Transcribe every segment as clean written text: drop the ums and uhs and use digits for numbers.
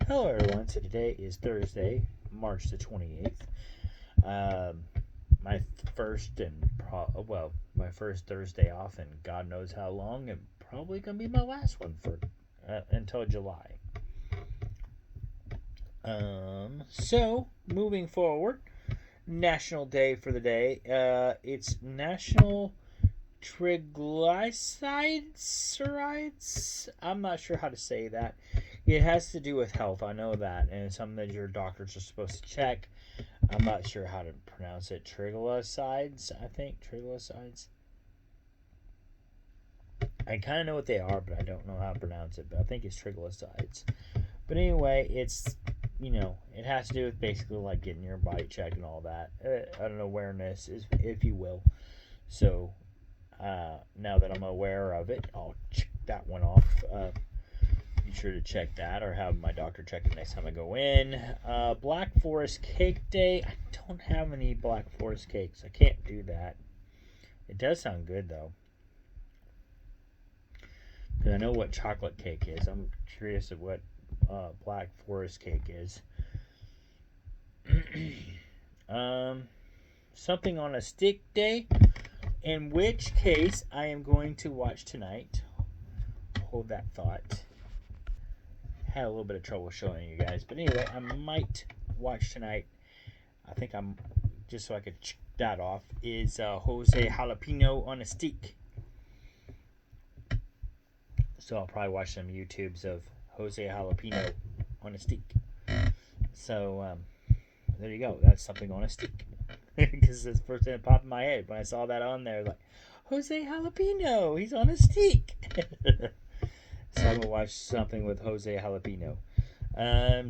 Hello, everyone. So today is Thursday, March the 28th. My first my first Thursday off, and God knows how long, and probably gonna be my last one for until July. So moving forward, National Day for the day. It's National Triglycerides. I'm not sure how to say that. It has to do with health. I know that, and it's something that your doctors are supposed to check. I'm not sure how to pronounce it. Triglycerides, I think. Triglycerides. I kind of know what they are, but I don't know how to pronounce it. But I think it's triglycerides. But anyway, it has to do with basically like getting your body checked and all that. An awareness, if you will. So now that I'm aware of it, I'll check that one off. Be sure to check that, or have my doctor check it next time I go in. Black Forest Cake Day. I don't have any Black Forest cakes. I can't do that. It does sound good though, because I know what chocolate cake is. I'm curious of what Black Forest cake is. um, Something on a Stick Day. In which case, I am going to watch tonight. Hold that thought. Had a little bit of trouble showing you guys, but anyway, I might watch tonight. I think I'm just so I could check that off. Is Jose Jalapeno on a Stick. So I'll probably watch some YouTubes of Jose Jalapeno on a Stick. So there you go. That's something on a stick. Because it's the first thing that popped in my head when I saw that on there. Like, Jose Jalapeno, he's on a stick. So I'm gonna watch something with Jose Jalapeno.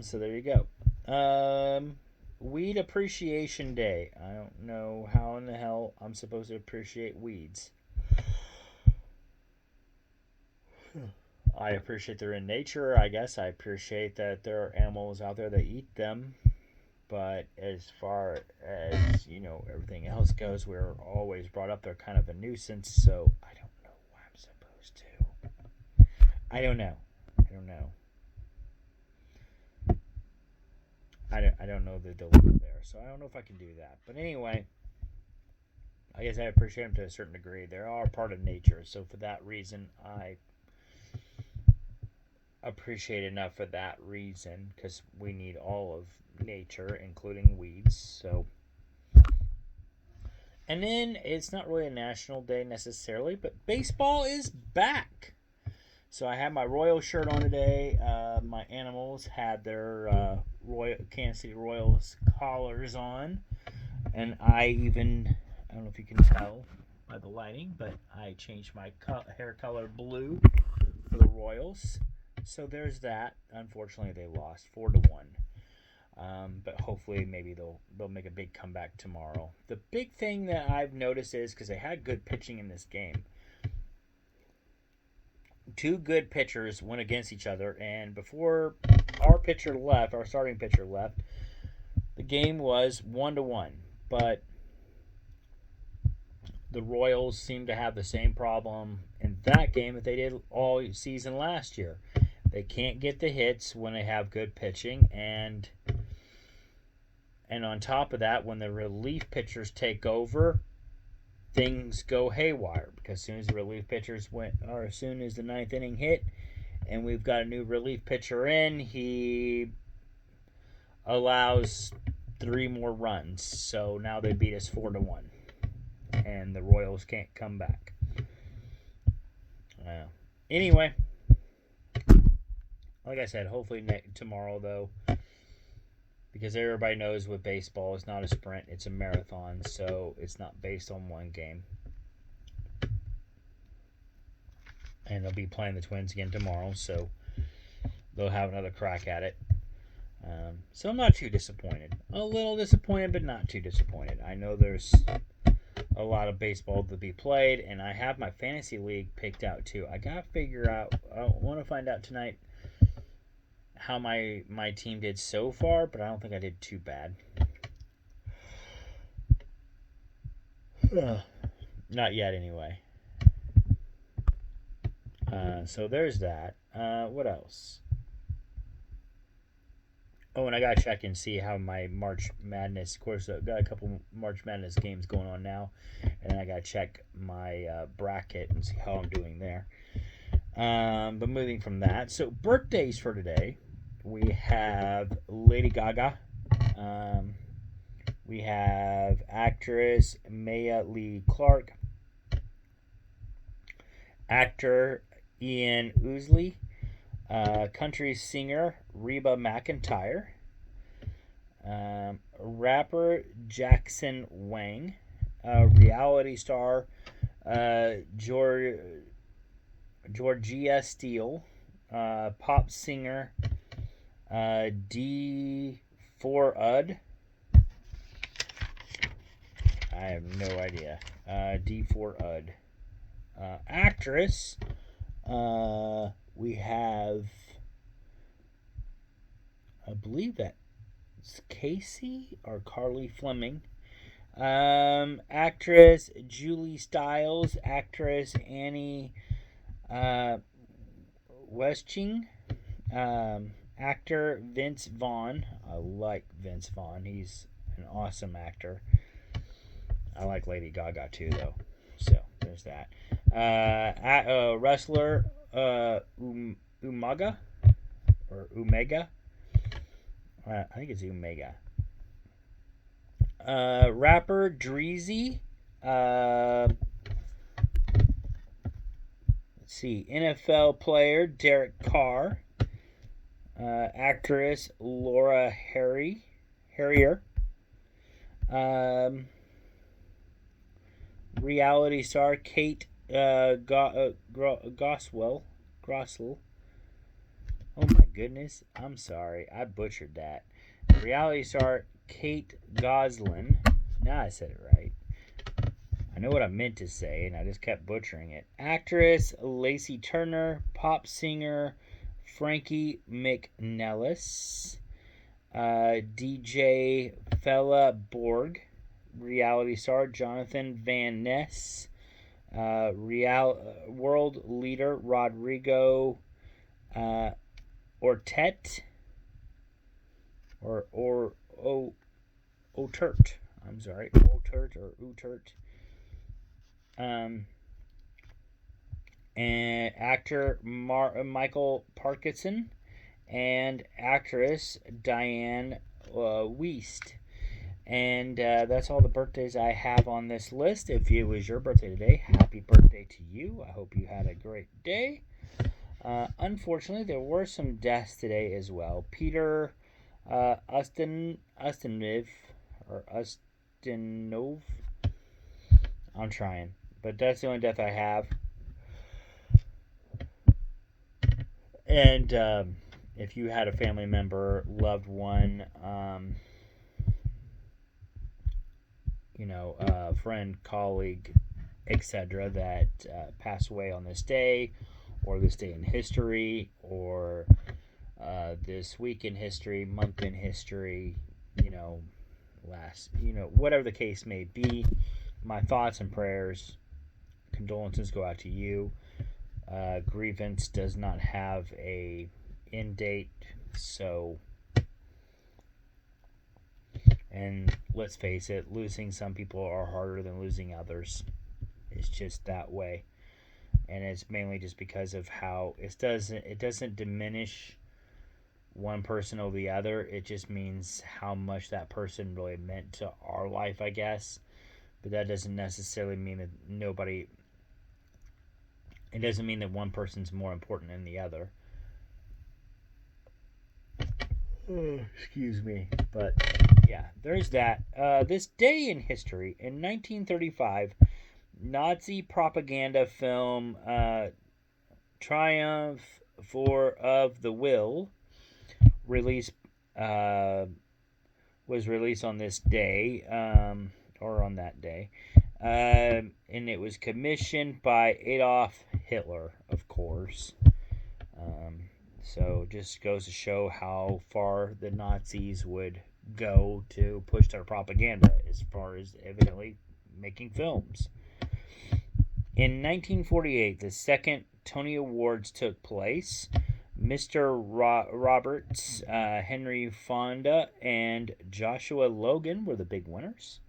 So there you go. Weed Appreciation Day. I don't know how in the hell I'm supposed to appreciate weeds. I appreciate they're in nature. I guess I appreciate that there are animals out there that eat them. But as far as everything else goes, we're always brought up they're kind of a nuisance. So I don't know what I'm supposed to. I don't know. I don't know. I don't know the dilemma there, so I don't know if I can do that. But anyway, I guess I appreciate them to a certain degree. They are part of nature, so for that reason, I appreciate enough for that reason, because we need all of nature, including weeds. So, and then it's not really a national day necessarily, but baseball is back. So I had my Royal shirt on today. My animals had their Royal Kansas City Royals collars on, and I don't know if you can tell by the lighting, but I changed my hair color blue for the Royals. So there's that. Unfortunately, they lost 4-1. But hopefully, maybe they'll make a big comeback tomorrow. The big thing that I've noticed is because they had good pitching in this game. Two good pitchers went against each other, and before our starting pitcher left, the game was 1-1. But the Royals seem to have the same problem in that game that they did all season last year. They can't get the hits when they have good pitching, and on top of that, when the relief pitchers take over, things go haywire, because as soon as the relief pitchers as soon as the ninth inning hit, and we've got a new relief pitcher in, he allows 3 more runs. So now they beat us 4-1, and the Royals can't come back. Anyway, like I said, hopefully tomorrow though, because everybody knows with baseball, it's not a sprint, it's a marathon, so it's not based on one game. And they'll be playing the Twins again tomorrow, so they'll have another crack at it. So I'm not too disappointed. A little disappointed, but not too disappointed. I know there's a lot of baseball to be played, and I have my fantasy league picked out too. I gotta figure out. I want to find out tonight how my team did so far, but I don't think I did too bad. Not yet, anyway. So there's that. What else? Oh, and I gotta check and see how my March Madness. Of course, I've got a couple March Madness games going on now, and then I gotta check my bracket and see how I'm doing there. But moving from that, so birthdays for today, we have Lady Gaga. Um, we have actress Maya Lee Clark, actor Ian Ousley, country singer Reba McEntire, rapper Jackson Wang, reality star Georgia Steele, pop singer D4UD. I have no idea. D4UD. Actress, we have, I believe that's Casey or Carly Fleming. Actress Julie Stiles, actress Annie Wesching, actor Vince Vaughn. I like Vince Vaughn. He's an awesome actor. I like Lady Gaga too, though. So there's that. Wrestler Umaga or Omega. I think it's Omega. Rapper Dreezy. Let's see. NFL player Derek Carr. Actress Laura Harrier. Reality star Kate Goswell. Oh my goodness. I'm sorry. I butchered that. Reality star Kate Goslin. Now I said it right. I know what I meant to say, and I just kept butchering it. Actress Lacey Turner. Pop singer Frankie McNellis. DJ Fella Borg. Reality star Jonathan Van Ness. World leader Rodrigo Ortet. Otert. I'm sorry, Otert or Utert. And actor Michael Parkinson and actress Diane Wiest. And that's all the birthdays I have on this list. If it was your birthday today, happy birthday to you. I hope you had a great day. Unfortunately, there were some deaths today as well. Peter Ustinov, or Ustinov. I'm trying, but that's the only death I have. And if you had a family member, loved one, friend, colleague, etc., that passed away on this day, or this day in history, or this week in history, month in history, whatever the case may be, my thoughts and prayers, condolences go out to you. Grievance does not have a end date, so, and let's face it, losing some people are harder than losing others. It's just that way, and it's mainly just because of how it doesn't diminish one person over the other. It just means how much that person really meant to our life, I guess. But that doesn't necessarily mean that it doesn't mean that one person's more important than the other. Excuse me. But yeah, there's that. This day in history, in 1935, Nazi propaganda film Triumph of the Will was released on this day, or on that day. And it was commissioned by Adolf Hitler, of course. So just goes to show how far the Nazis would go to push their propaganda, as far as evidently making films. In 1948, the second Tony Awards took place. Mr. Roberts, Henry Fonda, and Joshua Logan were the big winners.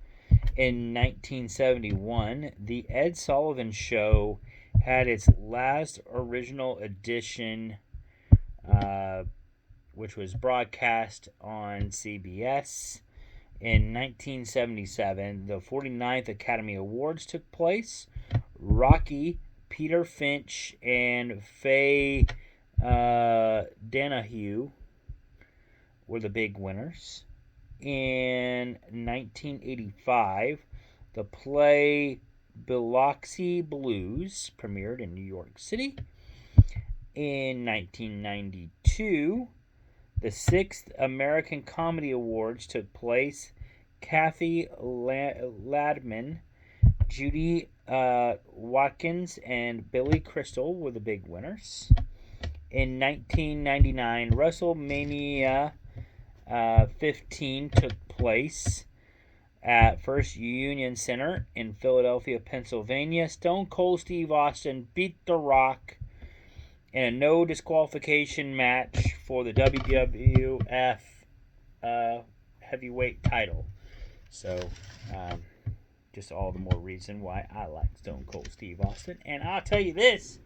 In 1971, The Ed Sullivan Show had its last original edition, which was broadcast on CBS. In 1977, the 49th Academy Awards took place. Rocky, Peter Finch, and Faye Donahue were the big winners. In 1985, the play Biloxi Blues premiered in New York City. In 1992, the 6th American Comedy Awards took place. Kathy Ladman, Judy Watkins, and Billy Crystal were the big winners. In 1999, WrestleMania 15 took place at First Union Center in Philadelphia, Pennsylvania. Stone Cold Steve Austin beat The Rock in a no disqualification match for the WWF heavyweight title. So, just all the more reason why I like Stone Cold Steve Austin. And I'll tell you this,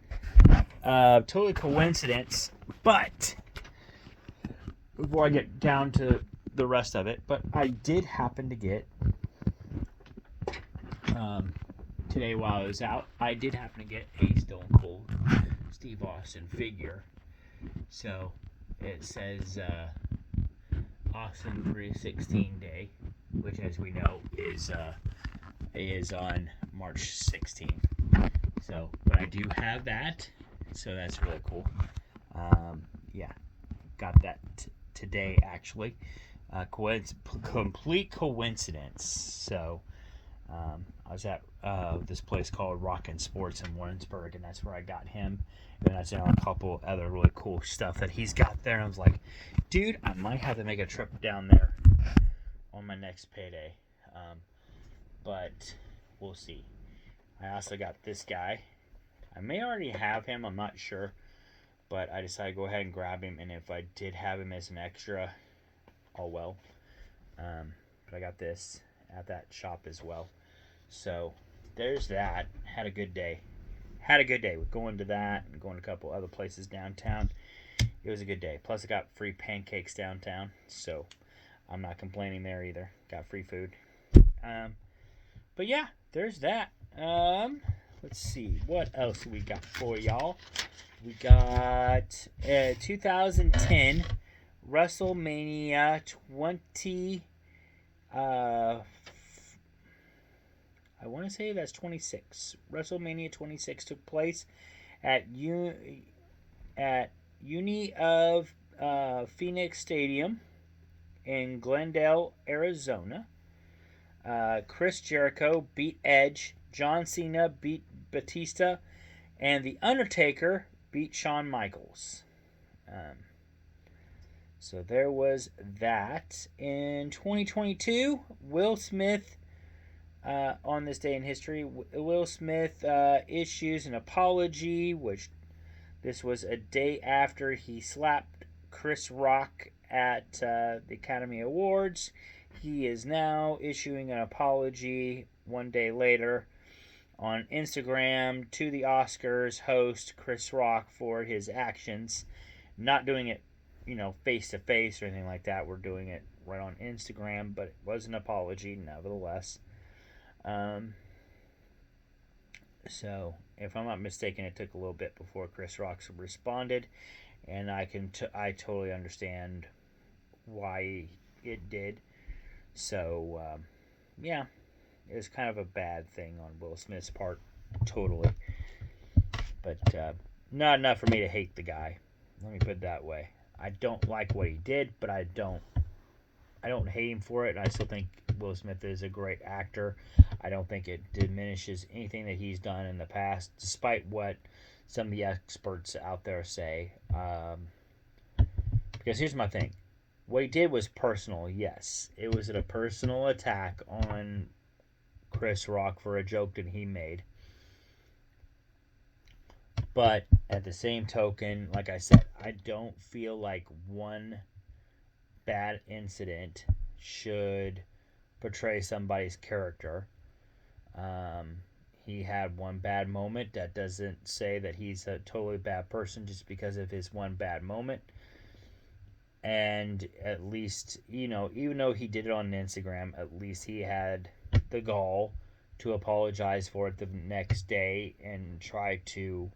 totally coincidence, but before I get down to the rest of it, but I did happen to get, today while I was out, I did happen to get a Stone Cold Steve Austin figure. So it says Austin 316 Day, which, as we know, is on March 16th. So, but I do have that, so that's really cool. Yeah, got that today actually. Complete coincidence. So, I was at this place called Rockin' Sports in Warrensburg, and that's where I got him. And I saw a couple other really cool stuff that he's got there. And I was like, dude, I might have to make a trip down there on my next payday. But we'll see. I also got this guy. I may already have him, I'm not sure. But I decided to go ahead and grab him. And if I did have him as an extra, oh well. But I got this at that shop as well. So there's that. Had a good day. With going to that and going to a couple other places downtown. It was a good day. Plus I got free pancakes downtown, so I'm not complaining there either. Got free food. But yeah, there's that. Let's see what else we got for y'all. We got 2010 WrestleMania 20. I want to say that's 26. WrestleMania 26 took place at Uni of Phoenix Stadium in Glendale, Arizona. Chris Jericho beat Edge. John Cena beat Batista. And The Undertaker beat Shawn Michaels. So there was that. In 2022, Will Smith, on this day in history, Will Smith issues an apology, which this was a day after he slapped Chris Rock at the Academy Awards. He is now issuing an apology one day later on Instagram to the Oscars host Chris Rock for his actions. Not doing it, face to face or anything like that. We're doing it right on Instagram, but it was an apology nevertheless. So, if I'm not mistaken, it took a little bit before Chris Rock responded, and I totally understand why it did. So, yeah, it was kind of a bad thing on Will Smith's part, totally. But not enough for me to hate the guy. Let me put it that way. I don't like what he did, but I don't hate him for it. I still think Will Smith is a great actor. I don't think it diminishes anything that he's done in the past, despite what some of the experts out there say. Because here's my thing. What he did was personal, yes. It was a personal attack on Chris Rock for a joke that he made. But at the same token, like I said, I don't feel like one bad incident should portray somebody's character. Um, he had one bad moment. That doesn't say that he's a totally bad person just because of his one bad moment. And at least, even though he did it on Instagram, at least he had the gall to apologize for it the next day and try to,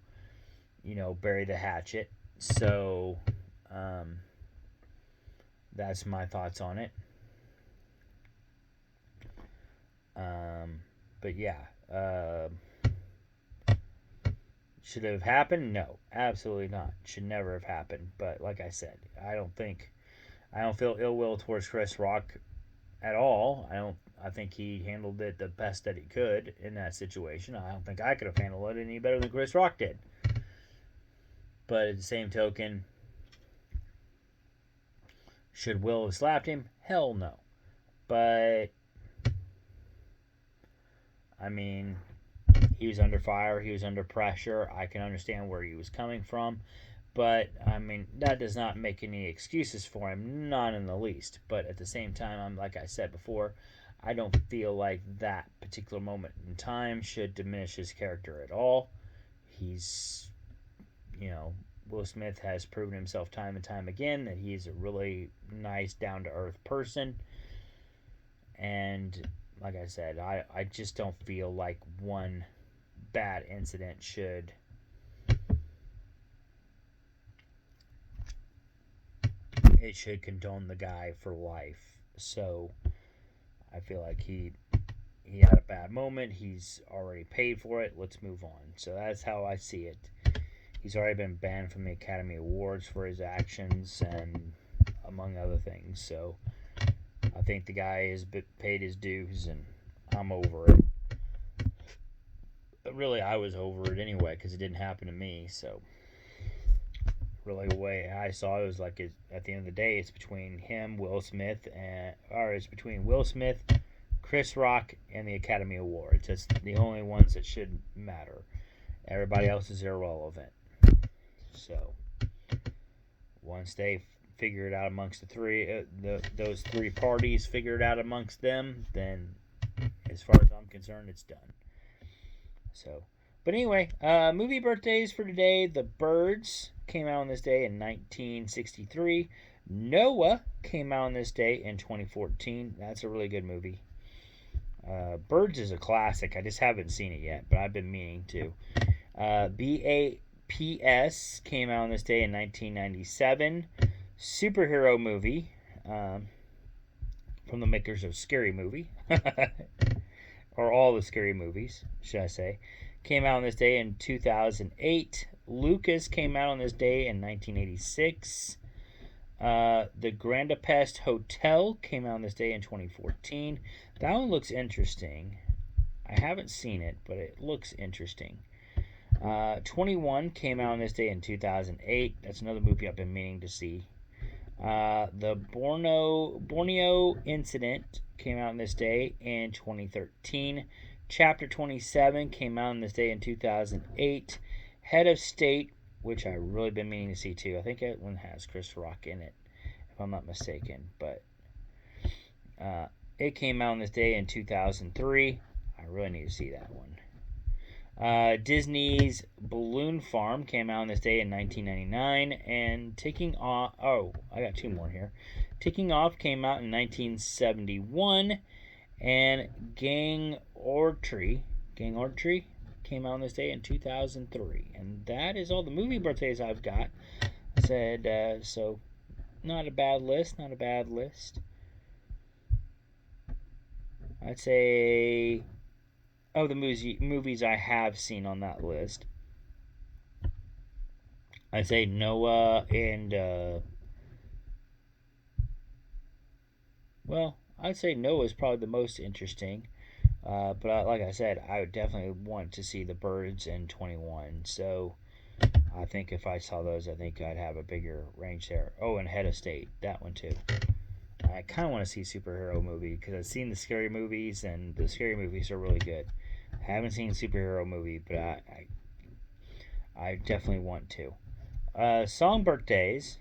bury the hatchet. So, um, that's my thoughts on it. Um, but yeah, should it have happened? No, absolutely not. Should never have happened. But like I said, I don't feel ill will towards Chris Rock at all. I think he handled it the best that he could in that situation. I don't think I could have handled it any better than Chris Rock did. But at the same token, should Will have slapped him? Hell no. But I mean, he was under fire, he was under pressure. I can understand where he was coming from. But I mean, that does not make any excuses for him, not in the least. But at the same time, I'm like I said before, I don't feel like that particular moment in time should diminish his character at all. He's, you know, Will Smith has proven himself time and time again that he's a really nice, down to earth person. And like I said, I just don't feel like one bad incident should condone the guy for life. So I feel like he had a bad moment. He's already paid for it. Let's move on. So that's how I see it. He's already been banned from the Academy Awards for his actions and among other things. So I think the guy has paid his dues, and I'm over it. But really, I was over it anyway because it didn't happen to me. So really, the way I saw it was like at the end of the day, it's between him, Will Smith, it's between Will Smith, Chris Rock, and the Academy Awards. It's the only ones that should matter. Everybody else is irrelevant. So once they figure it out amongst the three, those three parties figure it out amongst them, then as far as I'm concerned, it's done. So, but anyway, movie birthdays for today: The Birds came out on this day in 1963. Noah came out on this day in 2014. That's a really good movie. Birds is a classic. I just haven't seen it yet, but I've been meaning to. BAPS came out on this day in 1997. Superhero movie from the makers of Scary Movie, or all the Scary Movies, should I say, came out on this day in 2008. Lucas came out on this day in 1986. The Grandapest Hotel came out on this day in 2014. That one looks interesting. I haven't seen it, but it looks interesting. 21 came out on this day in 2008. That's another movie I've been meaning to see. The Borneo Incident came out on this day in 2013. Chapter 27 came out on this day in 2008. Head of State, which I really been meaning to see too. I think that one has Chris Rock in it, if I'm not mistaken. But it came out on this day in 2003. I really need to see that one. Disney's Balloon Farm came out on this day in 1999, and Taking Off. Oh, I got two more here. Taking Off came out in 1971, and Gang Ortree came out on this day in 2003. And that is all the movie birthdays I've got. I said so. Not a bad list. Not a bad list. I'd say of the movies I have seen on that list, I'd say Noah and I'd say Noah is probably the most interesting. But like I said, I would definitely want to see the Birds in 21. So I think if I saw those, I think I'd have a bigger range there. Oh, and Head of State, that one too. I kind of want to see a superhero movie because I've seen the scary movies, and the scary movies are really good. I haven't seen a superhero movie, but I definitely want to. Song birthdays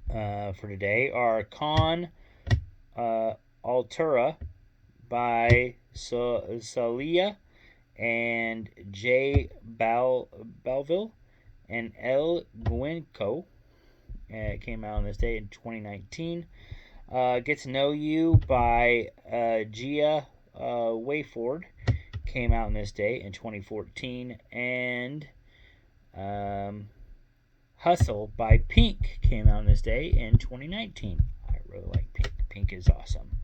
for today are Con Altura by Salia and J Balville and El Guenco. It came out on this day in 2019. Get to Know You by Gia Wayford came out on this day in 2014. And Hustle by Pink came out on this day in 2019. I really like Pink. Pink is awesome.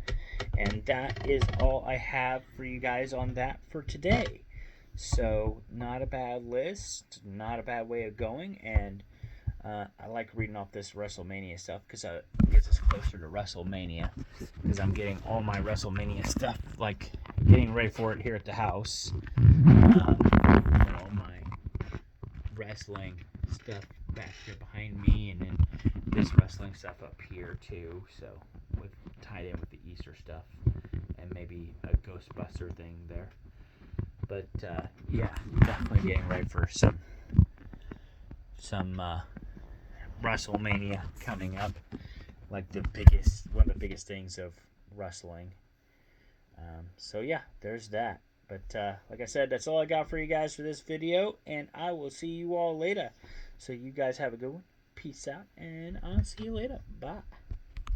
And that is all I have for you guys on that for today. So, not a bad list, not a bad way of going, and I like reading off this WrestleMania stuff because it gets us closer to WrestleMania. Because I'm getting all my WrestleMania stuff, like getting ready for it here at the house. All my wrestling stuff back here behind me, and then this wrestling stuff up here too. So, tied in with the Easter stuff, and maybe a Ghostbuster thing there. But yeah, definitely getting ready for some WrestleMania coming up, like one of the biggest things of wrestling. So yeah, there's that. But like I said, that's all I got for you guys for this video, and I will see you all later. So you guys have a good one. Peace out, and I'll see you later. Bye.